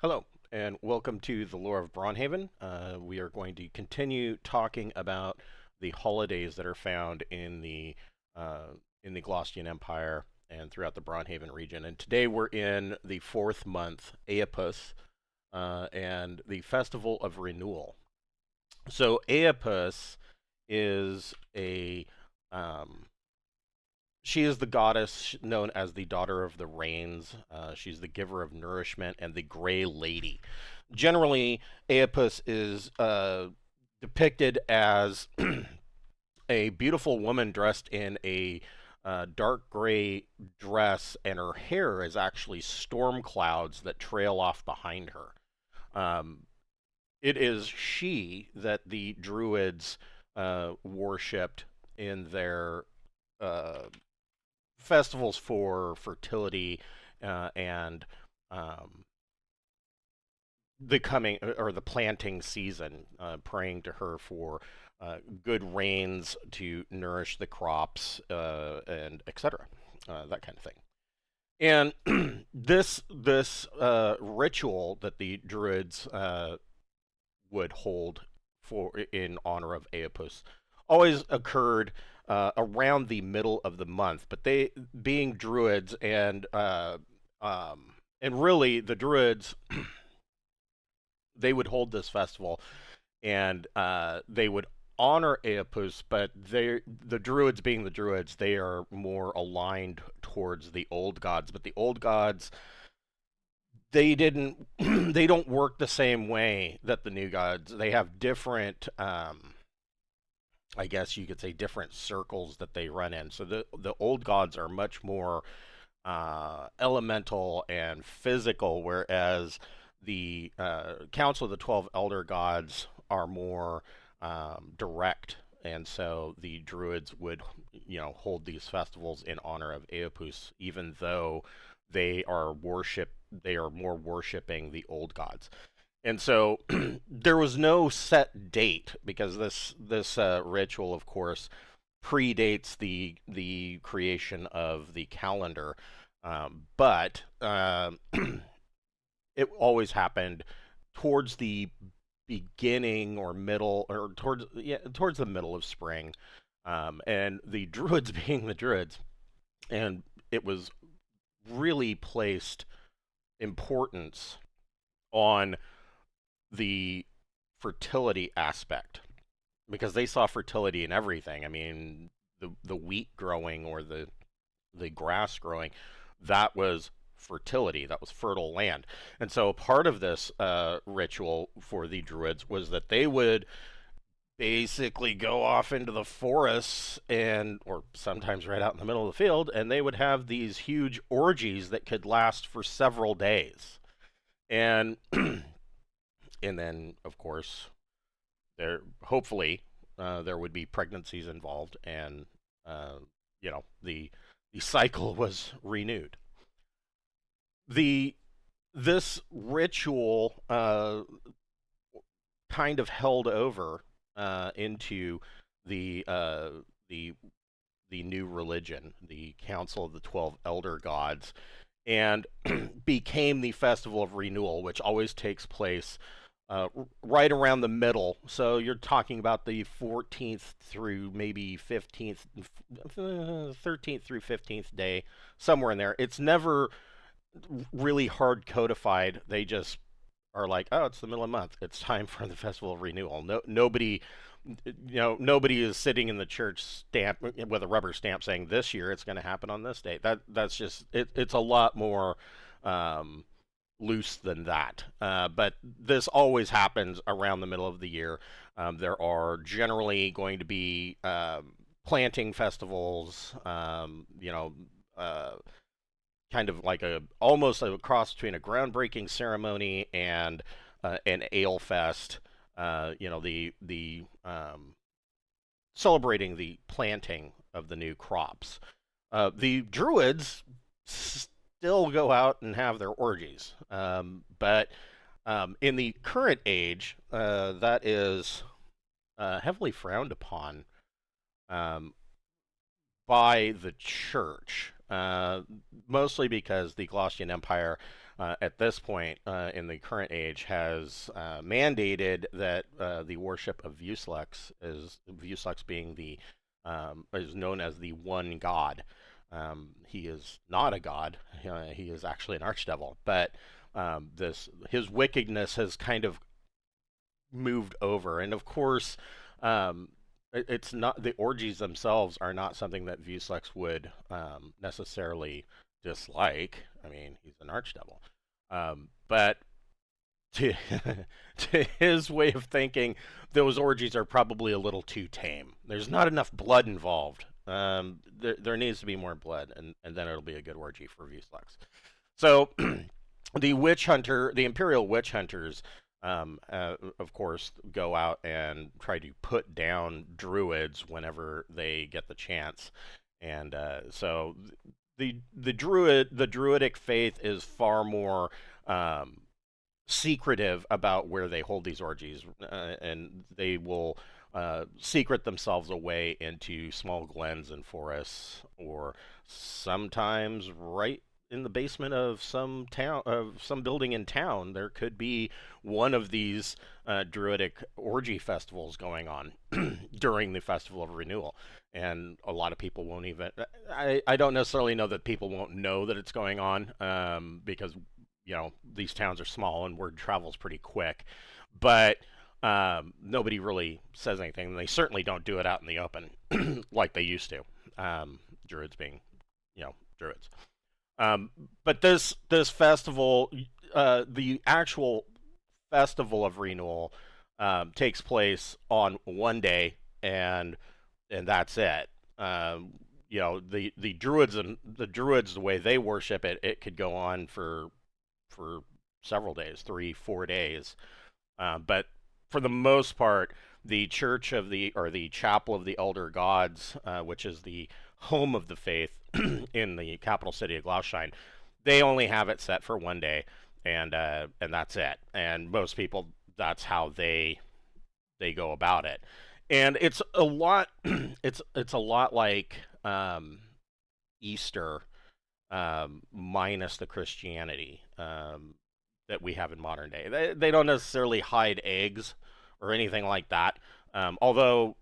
Hello, and welcome to the Lore of Braunhaven. We are going to continue talking about the holidays that are found in the Glaucian Empire and throughout the Braunhaven region. And today we're in the fourth month, Aepus, and the Festival of Renewal. So Aepus is a um, she is the goddess known as the Daughter of the Rains. She's the giver of nourishment and the Gray Lady. Generally, Aepus is depicted as a beautiful woman dressed in a dark gray dress, and her hair is actually storm clouds that trail off behind her. Um, it is she that the Druids worshipped in their uh, festivals for fertility and um, the coming or the planting season, praying to her for good rains to nourish the crops and etc. That kind of thing. And this ritual that the Druids would hold for in honor of Aepus always occurred around the middle of the month. But they, being Druids, and really the Druids, they would hold this festival and they would honor Aepus, but the Druids, being the Druids, they are more aligned towards the old gods. But the old gods, they didn't they don't work the same way that the new gods. They have different I guess you could say different circles that they run in. So the old gods are much more elemental and physical, whereas the Council of the 12 Elder Gods are more direct. And so the Druids would, hold these festivals in honor of Aepus, even though they are more worshiping the old gods. And so there was no set date because this ritual, of course, predates the creation of the calendar, but it always happened towards the beginning or middle, or towards the middle of spring, and the Druids being the Druids, and it was really placed importance on the fertility aspect because they saw fertility in everything. I mean, the wheat growing or the grass growing, that was fertility, that was fertile land. And so part of this ritual for the Druids was that they would basically go off into the forests and or sometimes right out in the middle of the field, and they would have these huge orgies that could last for several days. And and then of course there hopefully there would be pregnancies involved, and the cycle was renewed. The This ritual kind of held over into the uh, the the new religion, the Council of the 12 Elder Gods, and became the Festival of Renewal, which always takes place right around the middle. So you're talking about the 14th through maybe 15th, 13th through 15th day, somewhere in there. It's never really hard codified. They just are like, oh, it's the middle of the month. It's time for the Festival of Renewal. Nobody is sitting in the church stamp with a rubber stamp saying this year it's going to happen on this date. That's just it. It's a lot more um, loose than that. But this always happens around the middle of the year. There are generally going to be planting festivals. Kind of like a almost a cross between a groundbreaking ceremony and an ale fest. The celebrating the planting of the new crops. The Druids still go out and have their orgies, but in the current age, that is heavily frowned upon um, by the church, mostly because the Glaucian Empire at this point in the current age has mandated that the worship of Vuselux being the is known as the one god. He is not a god. He is actually an archdevil, but this his wickedness has kind of moved over, and of course, it's not the orgies themselves are not something that Vuselux would necessarily dislike. I mean, he's an archdevil, but to to his way of thinking, those orgies are probably a little too tame. There's not enough blood involved. There needs to be more blood, and then it'll be a good orgy for Vuselux. So the Imperial witch hunters, of course, go out and try to put down druids whenever they get the chance, and so the druidic faith is far more secretive about where they hold these orgies, and they will secret themselves away into small glens and forests, or sometimes right in the basement of some building in town. There could be one of these druidic orgy festivals going on during the Festival of Renewal, and a lot of people won't even. I don't necessarily know that people won't know that it's going on, because these towns are small and word travels pretty quick, but nobody really says anything, and they certainly don't do it out in the open like they used to. Druids being, druids. But this festival, the actual Festival of Renewal, takes place on one day, and that's it. The druids the way they worship it, it could go on for several days, 3-4 days. But for the most part, the church of the chapel of the elder gods, which is the home of the faith in the capital city of Glaustein, they only have it set for one day, and that's it. And most people, that's how they go about it. And it's a lot it's a lot like Easter, minus the Christianity that we have in modern day. They don't necessarily hide eggs or anything like that, although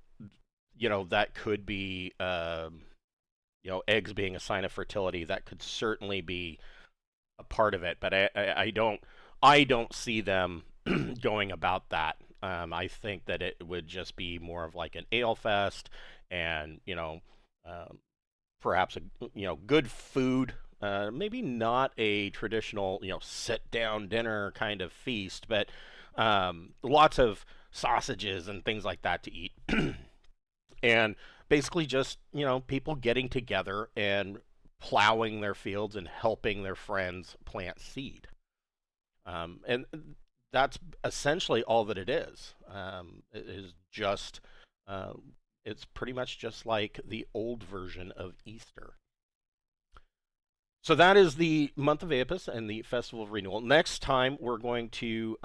that could be eggs being a sign of fertility. That could certainly be a part of it, but I don't see them going about that. I think that it would just be more of like an ale fest, and perhaps good food. Maybe not a traditional sit down dinner kind of feast, but lots of sausages and things like that to eat, and basically just people getting together and plowing their fields and helping their friends plant seed. And that's essentially all that it is. It is just, it's pretty much just like the old version of Easter. So that is the month of Apis and the Festival of Renewal. Next time, we're going to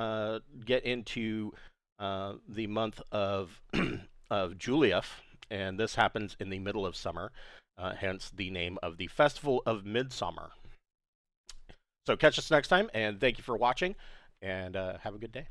get into the month of of Julius, and this happens in the middle of summer, hence the name of the Festival of Midsummer. So catch us next time, and thank you for watching, and have a good day.